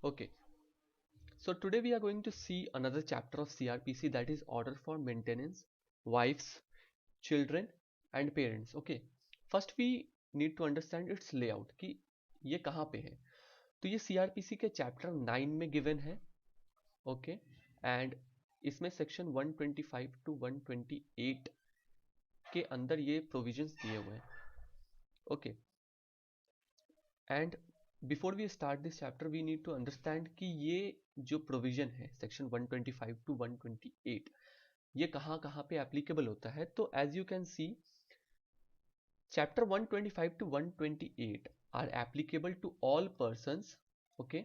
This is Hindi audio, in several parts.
Okay, so today we are going to see another chapter of CRPC, that is order for maintenance, wives, children and parents. Okay, first we need to understand its layout कि ये कहाँ पे है. तो ये CRPC के चैप्टर 9 में गिवन है. ओके, एंड इसमें सेक्शन 125 टू 128 के अंदर ये प्रोविजंस दिए हुए हैं. Okay, and before we start this chapter we need to understand कि ये जो प्रोविजन है सेक्शन 125 टू 128 ये कहाँ कहाँ पे एप्लीकेबल होता है. तो as you can see chapter 125 to 128 are applicable to all persons, okay,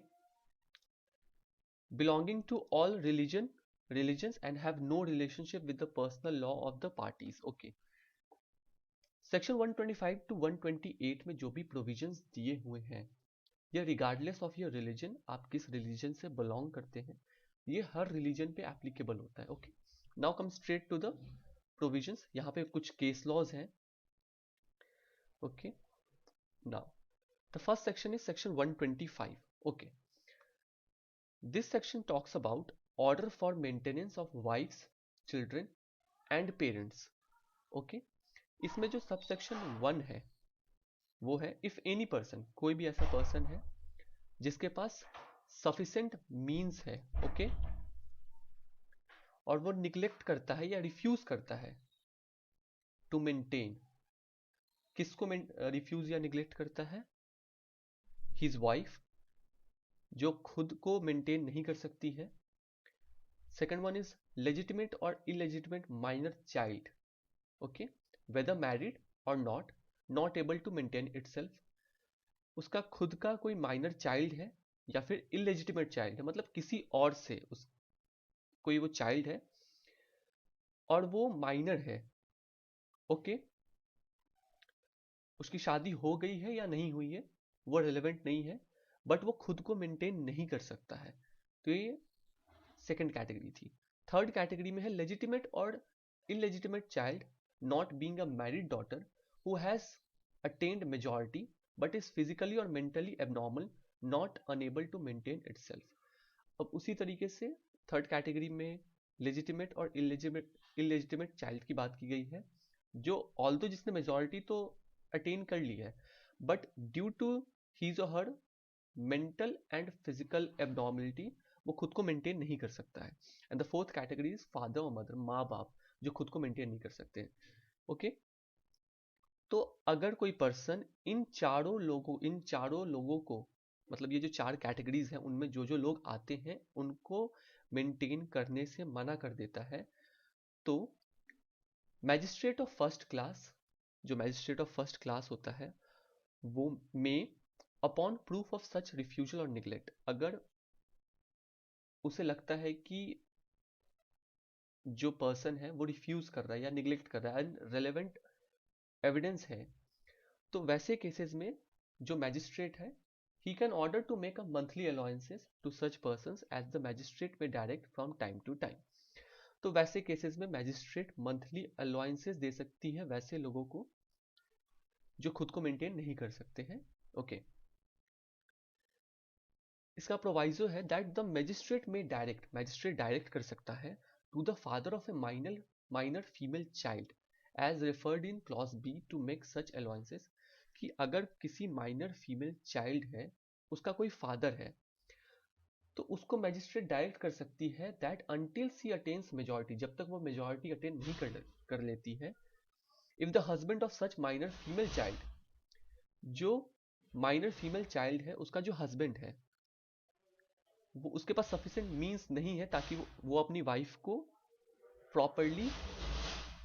belonging to all religions and have no relationship with the personal law of the parties. Okay, section 125 to 128 में जो भी प्रोविजंस दिए हुए हैं ये रिगार्डलेस ऑफ योर रिलीजन, आप किस रिलीजन से बिलोंग करते हैं, ये हर रिलीजन पे एप्लीकेबल होता है. Okay, now come straight to the provisions. यहाँ पे कुछ केस लॉज हैं. Okay, now the first section is section 125. Okay, this section talks about order for maintenance of wives, children and parents. Okay, इसमें जो सबसेक्शन 1 है वो है इफ एनी पर्सन, कोई भी ऐसा पर्सन है जिसके पास सफिशिएंट मींस है, ओके, और वो निग्लेक्ट करता है या रिफ्यूज करता है टू मेंटेन. किसको रिफ्यूज या निग्लेक्ट करता है? हिज वाइफ, जो खुद को मेंटेन नहीं कर सकती है. सेकंड वन इज लेजिटिमेट और illegitimate minor child, okay, whether married और not able to maintain itself. उसका खुद का कोई माइनर चाइल्ड है या फिर इलेजिटिमेट चाइल्ड है, मतलब किसी और से उस कोई वो चाइल्ड है और वो माइनर है. ओके, उसकी शादी हो गई है या नहीं हुई है वो रिलेवेंट नहीं है, बट वो खुद को मेंटेन नहीं कर सकता है. तो ये सेकंड कैटेगरी थी. थर्ड कैटेगरी में है लेजिटिमेट और illegitimate child not being a married daughter who has attend majority but is physically और mentally abnormal, not unable to maintain itself. अब उसी तरीके से थर्ड कैटेगरी में लेजिटिमेट और इलेजिटिमेट चाइल्ड की बात की गई है, जो ऑल्दो जिसने मेजॉरिटी तो अटेन कर ली है बट ड्यू टू हीज और हर मेंटल एंड फिजिकल एबनॉर्मलिटी वो खुद को मेंटेन नहीं कर सकता है. And the fourth category is father और मदर, माँ बाप जो खुद को मेंटेन नहीं कर सकते हैं. ओके, तो अगर कोई पर्सन इन चारों लोगों को, मतलब ये जो चार कैटेगरीज हैं उनमें जो जो लोग आते हैं उनको मेंटेन करने से मना कर देता है, तो मैजिस्ट्रेट ऑफ फर्स्ट क्लास, जो मैजिस्ट्रेट ऑफ फर्स्ट क्लास होता है वो में upon proof of such refusal और निग्लेक्ट, अगर उसे लगता है कि जो पर्सन है वो रिफ्यूज कर रहा है या निग्लेक्ट कर रहा है एंड रेलेवेंट एविडेंस है, तो वैसे केसेस में जो मैजिस्ट्रेट है he can order to make a monthly allowances to such persons as the magistrate may direct from time to time. तो वैसे केसेस में मैजिस्ट्रेट मंथली अलाउंसेस दे सकती है वैसे लोगों को जो खुद को मेंटेन नहीं कर सकते हैं. ओके, इसका प्रोवाइजो है that the magistrate may magistrate direct कर सकता है to the father of a minor female child as referred in clause B to make such allowances, कि अगर किसी माइनर फीमेल चाइल्ड है, उसका कोई फादर है, तो उसको मैजिस्ट्रेट डायरेक्ट कर सकती है that until she attains majority, जब तक वो मेजॉरिटी अटेन नहीं कर लेती है, if the husband of such minor female child, जो माइनर फीमेल चाइल्ड है उसका जो हस्बैंड है वो उसके पास सफिशिएंट मींस नहीं है ताकि वो अपनी वाइफ को प्रॉपरली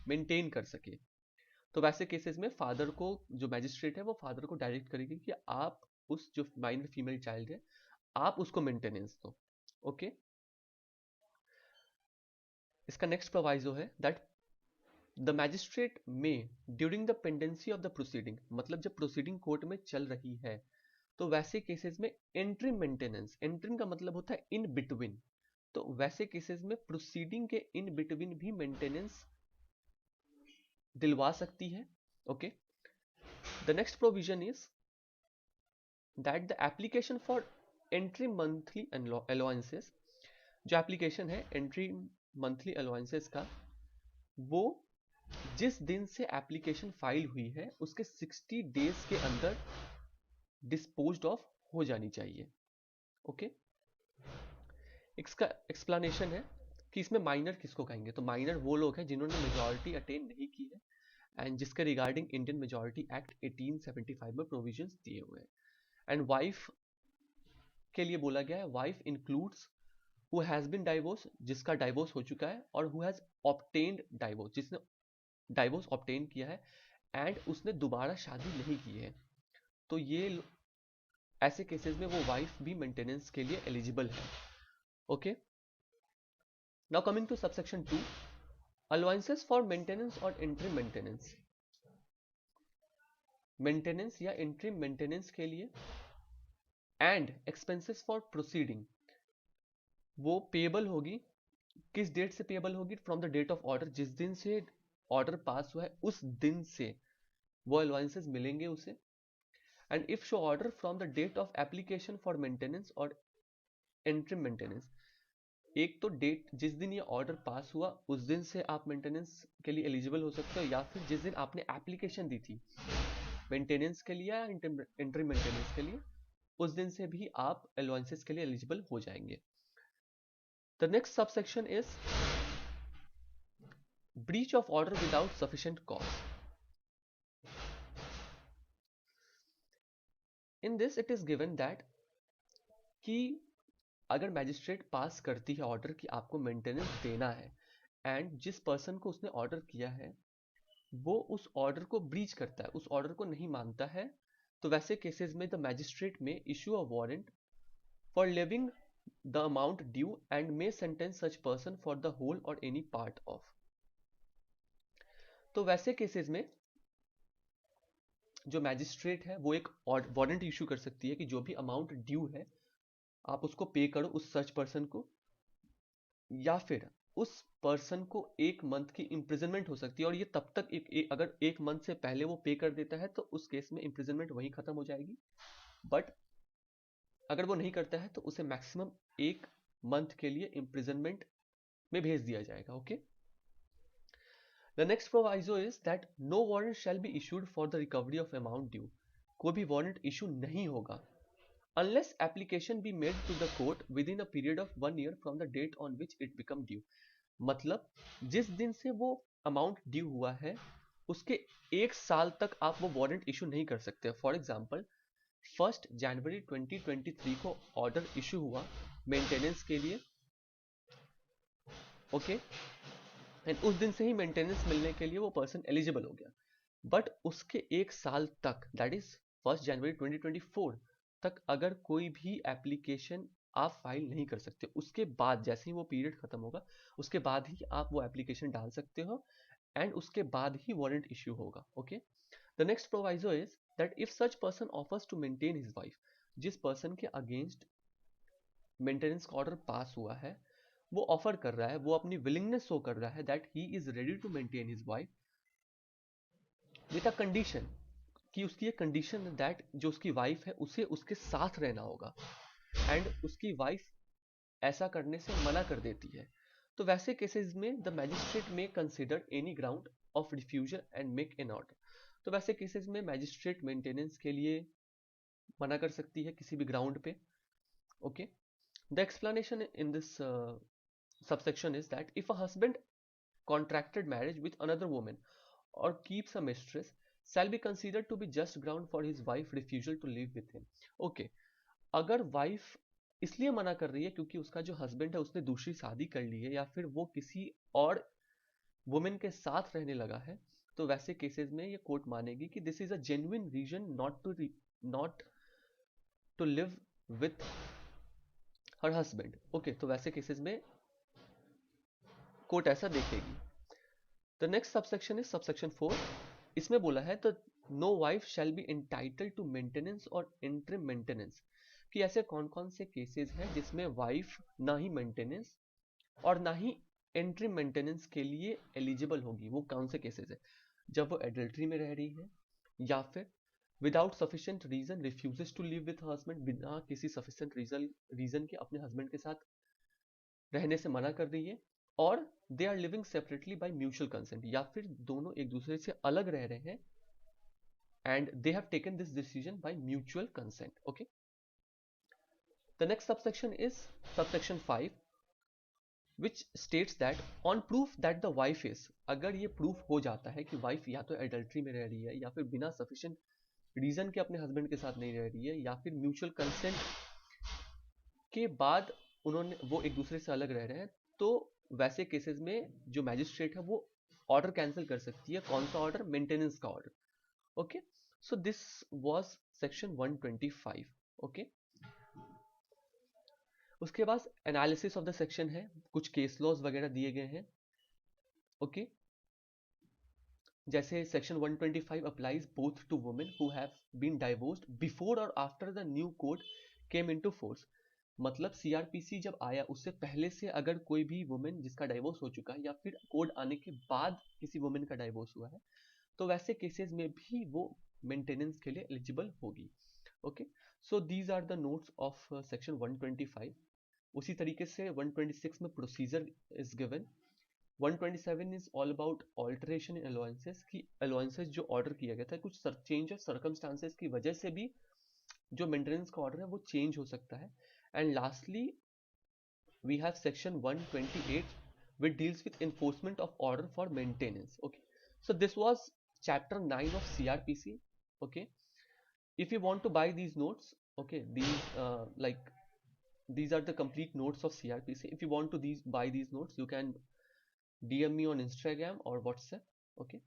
मेंटेन कर सके, तो वैसे केसेस में फादर को, जो मैजिस्ट्रेट है वो फादर को डायरेक्ट करेगी कि आप उस जो माइनर फीमेल चाइल्ड है आप उसको मेंटेनेंस दो. ओके, इसका नेक्स्ट प्रोवाइजो है दैट द मैजिस्ट्रेट में during the pendency of the proceeding, मतलब जब प्रोसीडिंग कोर्ट में चल रही है तो वैसे केसेस में एंट्री मेंटेनेंस, एंट्री का मतलब होता है इन बिटवीन, तो वैसे केसेस में प्रोसीडिंग के इन बिटवीन भी मेंटेनेंस दिलवा सकती है. Okay, the next provision is that the application for entry monthly allowances, जो एप्लीकेशन है एंट्री मंथली अलाउंसेस का, वो जिस दिन से एप्लीकेशन फाइल हुई है उसके 60 डेज के अंदर डिस्पोज्ड ऑफ हो जानी चाहिए। ओके, इसका एक्सप्लेनेशन है कि इसमें माइनर किसको कहेंगे, तो माइनर वो लोग हैं जिन्होंने मेजॉरिटी अटेन नहीं की है एंड जिसके रिगार्डिंग इंडियन मेजॉरिटी एक्ट 1875 में प्रोविजंस दिए हुए हैं। एंड वाइफ के लिए बोला गया है, wife includes who has been divorce, जिसका डाइवोर्स हो चुका है, और हु हैज ऑब्टेन्ड डाइवोर्स, जिसने डाइवोर्स ऑब्टेन किया है एंड उसने दोबारा शादी नहीं की है, तो ये ऐसे केसेस में वो वाइफ भी मेंटेनेंस के लिए एलिजिबल है। Okay, now coming to subsection 2, allowances for maintenance or interim maintenance. Maintenance या इंटरिम मेंटेनेंस के लिए एंड एक्सपेंसेस फॉर प्रोसीडिंग, वो पेएबल होगी, किस डेट से पेएबल होगी, from the date of order, जिस दिन से ऑर्डर पास हुआ है उस दिन से वो अलाउंसेस मिलेंगे उसे। And if so order from the date of application for maintenance or interim maintenance, एक तो डेट जिस दिन ये ऑर्डर पास हुआ उस दिन से आप मेंटेनेंस के लिए एलिजिबल हो सकते हो, या फिर जिस दिन आपने एप्लीकेशन दी थी मेंटेनेंस के लिए या इंटरिम मेंटेनेंस के लिए, उस दिन से भी आप अलाउंसेस के लिए एलिजिबल हो जाएंगे। The next subsection is breach of order without sufficient cause. In this it is given that कि अगर मैजिस्ट्रेट पास करती है ऑर्डर कि आपको मेंटेनेंस देना है एंड जिस पर्सन को उसने ऑर्डर किया है वो उस ऑर्डर को ब्रीच करता है, उस ऑर्डर को नहीं मानता है, तो वैसे केसेस में the magistrate may issue a warrant for levying the amount due and may sentence such person for the whole or any part of. तो वैसे केसेस में जो मैजिस्ट्रेट है वो एक वारंट इशू कर सकती है कि जो भी अमाउंट ड्यू है आप उसको पे करो उस सच पर्सन को, या फिर उस पर्सन को 1 मंथ की इम्प्रिजनमेंट हो सकती है, और ये तब तक अगर 1 मंथ से पहले वो पे कर देता है तो उस केस में इम्प्रिजनमेंट वहीं खत्म हो जाएगी, बट अगर वो नहीं करता है तो उसे मैक्सिमम 1 मंथ के लिए इम्प्रिजनमेंट में भेज दिया जाएगा। Okay, the next proviso is that no warrant shall be issued for the recovery of amount due, कोई भी वारंट इशू नहीं होगा unless application be made to the court within a period of 1 year from the date on which it become due। मतलब जिस दिन से वो अमाउंट ड्यू हुआ है उसके 1 साल तक आप वो वारंट इशू नहीं कर सकते। फॉर एग्जांपल 1 जनवरी 2023 को ऑर्डर इशू हुआ मेंटेनेंस के लिए, ओके, एंड उस दिन से ही मेंटेनेंस मिलने के लिए वो पर्सन एलिजिबल हो गया, बट उसके 1 साल तक, दैट इज 1 जनवरी 2024 तक अगर कोई भी एप्लीकेशन आप फाइल नहीं कर सकते। उसके बाद जैसे ही वो पीरियड खत्म होगा उसके बाद ही आप वो एप्लीकेशन डाल सकते हो एंड उसके बाद ही वारंट इश्यू होगा। Okay, the next proviso is that if such person offers to maintain his wife, जिस पर्सन के अगेंस्ट मेंटेनेंस का ऑर्डर पास हुआ है वो ऑफर कर रहा है, वो अपनी विलिंगनेस शो कर रहा है that he is ready to maintain his wife with a condition, कि उसकी ये कंडीशन है दैट जो उसकी वाइफ है उसे उसके साथ रहना होगा, एंड उसकी वाइफ ऐसा करने से मना कर देती है, तो वैसे केसेस में द मैजिस्ट्रेट में consider any ground of refusal and make an order. तो वैसे केसेस में मैजिस्ट्रेट मेंटेनेंस के लिए मना कर सकती है किसी भी ग्राउंड पे। Okay, the explanation in this subsection is that if a husband contracted marriage with another woman or keeps a mistress shall be considered to be just ground for his wife refusal to live with him। okay, अगर वाइफ इसलिए मना कर रही है क्योंकि उसका जो हस्बैंड है उसने दूसरी शादी कर ली है या फिर वो किसी और वुमेन के साथ रहने लगा है, तो वैसे केसेस में ये कोर्ट मानेगी कि this is a genuine reason not to live with her husband. Okay, तो वैसे केसेस में कोर्ट ऐसा देखेगी। The next subsection is subsection 4। इसमें बोला है तो no wife shall be entitled to maintenance or interim maintenance, कि ऐसे कौन कौन से केसेस हैं जिसमें वाइफ ना ही मेंटेनेंस और ना ही इंटरिम मेंटेनेंस के लिए एलिजिबल होगी। वो कौन से केसेस है? जब वो एडल्ट्री में रह रही है, या फिर without sufficient reason refuses to live with husband, बिना किसी सफिशिएंट रीजन के अपने हस्बैंड के साथ रहने से मना कर रही है, और they are living separately by mutual consent, या फिर दोनों एक दूसरे से अलग रह रहे हैं and they have taken this decision by mutual consent. Okay, the next subsection is subsection 5, which states that on proof that the wife is, अगर ये proof हो जाता है कि wife या तो adultery में रह रही है, या फिर बिना sufficient reason के अपने husband के साथ नहीं रह रही है, या फिर mutual consent के बाद वो एक दूसरे से अलग रह रहे हैं, तो वैसे केसेस में जो मैजिस्ट्रेट है वो ऑर्डर कैंसिल कर सकती है. कौन सा ऑर्डर? मेंटेनेंस का order. Okay, so this was section 125. Okay, उसके बाद एनालिसिस ऑफ द सेक्शन है, कुछ केस लॉज वगैरह दिए गए हैं. ओके, जैसे section 125 applies both to women who have been divorced before और after the new code came into force. मतलब सीआरपीसी जब आया उससे पहले से अगर कोई भी वुमेन जिसका डाइवोर्स हो चुका है, या फिर कोड आने के बाद किसी वुमेन का डाइवोर्स हुआ है, तो वैसे केसेस में भी वो मेंटेनेंस के लिए एलिजिबल होगी. Okay, so these are the notes of section 125. उसी तरीके से 126 में procedure is given. 127 is all about alteration in allowances, की अलाउंसेस जो ऑर्डर किया गया था, कुछ चेंज ऑफ सर्कमस्टांसेस की वजह से भी जो मेंटेनेंस का ऑर्डर है वो चेंज हो सकता है. And lastly we have section 128 which deals with enforcement of order for maintenance. Okay, so this was chapter 9 of CRPC. Okay, if you want to buy these notes, okay, these are the complete notes of CRPC. If you want to buy these notes, you can DM me on Instagram or WhatsApp. Okay,